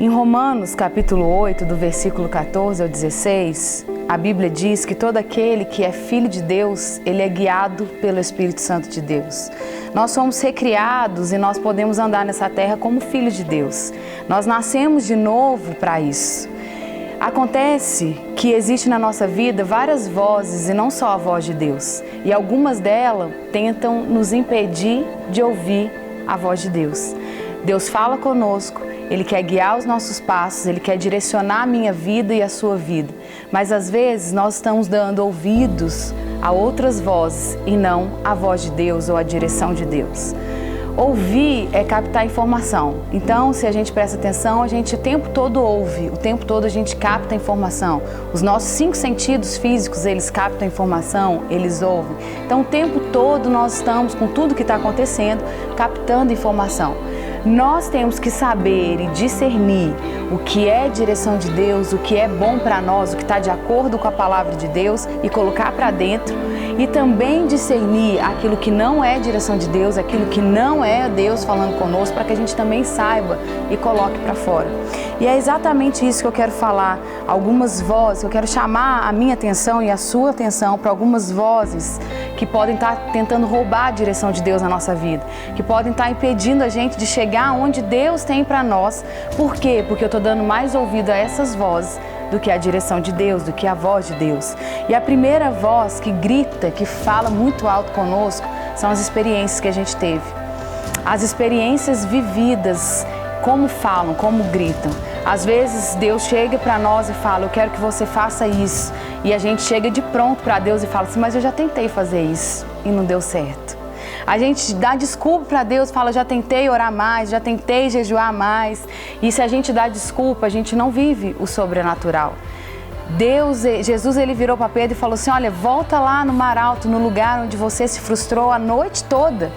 Em Romanos, capítulo 8, do versículo 14 ao 16, a Bíblia diz que todo aquele que é filho de Deus, ele é guiado pelo Espírito Santo de Deus. Nós somos recriados e nós podemos andar nessa terra como filhos de Deus. Nós nascemos de novo para isso. Acontece que existe na nossa vida várias vozes e não só a voz de Deus. E algumas delas tentam nos impedir de ouvir a voz de Deus. Deus fala conosco, Ele quer guiar os nossos passos, Ele quer direcionar a minha vida e a sua vida. Mas às vezes nós estamos dando ouvidos a outras vozes e não a voz de Deus ou a direção de Deus. Ouvir é captar informação. Então, se a gente presta atenção, a gente o tempo todo ouve, o tempo todo a gente capta informação. Os nossos 5 sentidos físicos, eles captam informação, eles ouvem. Então, o tempo todo nós estamos com tudo que está acontecendo, captando informação. Nós temos que saber e discernir o que é direção de Deus, o que é bom para nós, o que está de acordo com a palavra de Deus e colocar para dentro. E também discernir aquilo que não é direção de Deus, aquilo que não é Deus falando conosco, para que a gente também saiba e coloque para fora. E é exatamente isso que eu quero falar. Algumas vozes, eu quero chamar a minha atenção e a sua atenção para algumas vozes que podem estar tentando roubar a direção de Deus na nossa vida, que podem estar impedindo a gente de chegar onde Deus tem para nós. Por quê? Porque eu estou dando mais ouvido a essas vozes do que a direção de Deus, do que a voz de Deus. E a primeira voz que grita, que fala muito alto conosco, são as experiências que a gente teve. As experiências vividas, como falam, como gritam. Às vezes Deus chega para nós e fala, eu quero que você faça isso. E a gente chega de pronto para Deus e fala assim, mas eu já tentei fazer isso e não deu certo. A gente dá desculpa para Deus, fala, já tentei orar mais, já tentei jejuar mais. E se a gente dá desculpa, a gente não vive o sobrenatural. Jesus, ele virou para Pedro e falou assim, olha, volta lá no Mar Alto, no lugar onde você se frustrou a noite toda.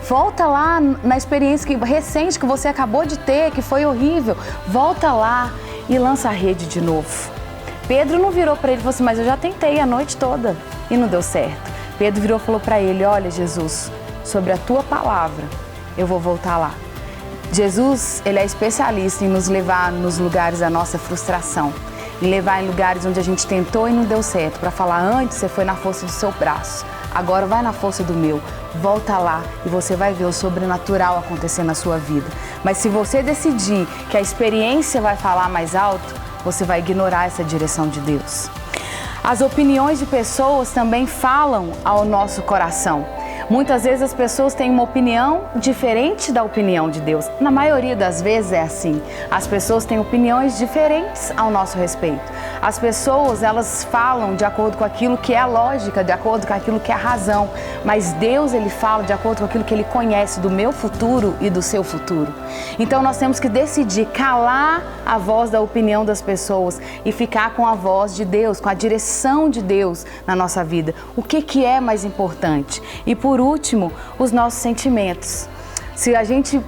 Volta lá na experiência recente que você acabou de ter, que foi horrível. Volta lá e lança a rede de novo. Pedro não virou para ele e falou assim, mas eu já tentei a noite toda e não deu certo. Pedro virou e falou para ele, olha, Jesus, sobre a tua palavra, eu vou voltar lá. Jesus, ele é especialista em nos levar nos lugares da nossa frustração, em levar em lugares onde a gente tentou e não deu certo, para falar, antes você foi na força do seu braço, agora vai na força do meu, volta lá e você vai ver o sobrenatural acontecer na sua vida. Mas se você decidir que a experiência vai falar mais alto, você vai ignorar essa direção de Deus. As opiniões de pessoas também falam ao nosso coração. Muitas vezes as pessoas têm uma opinião diferente da opinião de Deus. Na maioria das vezes é assim. As pessoas têm opiniões diferentes ao nosso respeito. As pessoas, elas falam de acordo com aquilo que é a lógica, de acordo com aquilo que é a razão. Mas Deus, ele fala de acordo com aquilo que ele conhece do meu futuro e do seu futuro. Então nós temos que decidir calar a voz da opinião das pessoas e ficar com a voz de Deus, com a direção de Deus na nossa vida. O que é mais importante? E por último, os nossos sentimentos. Se a gente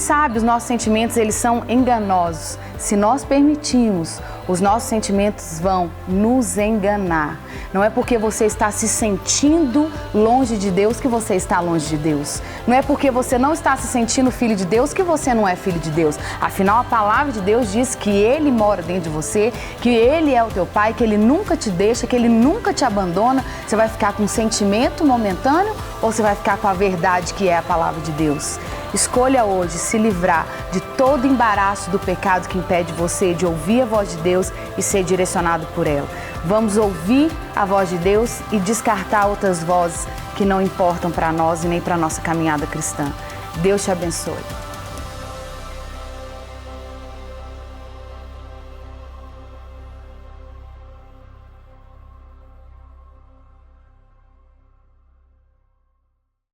sabe, os nossos sentimentos, eles são enganosos. Se nós permitirmos, os nossos sentimentos vão nos enganar. Não é porque você está se sentindo longe de Deus que você está longe de Deus. Não é porque você não está se sentindo filho de Deus que você não é filho de Deus. Afinal, a palavra de Deus diz que Ele mora dentro de você, que Ele é o teu Pai, que Ele nunca te deixa, que Ele nunca te abandona. Você vai ficar com um sentimento momentâneo ou você vai ficar com a verdade que é a palavra de Deus? Escolha hoje se livrar de todo embaraço do pecado que impede você de ouvir a voz de Deus e ser direcionado por ela. Vamos ouvir a voz de Deus e descartar outras vozes que não importam para nós e nem para a nossa caminhada cristã. Deus te abençoe.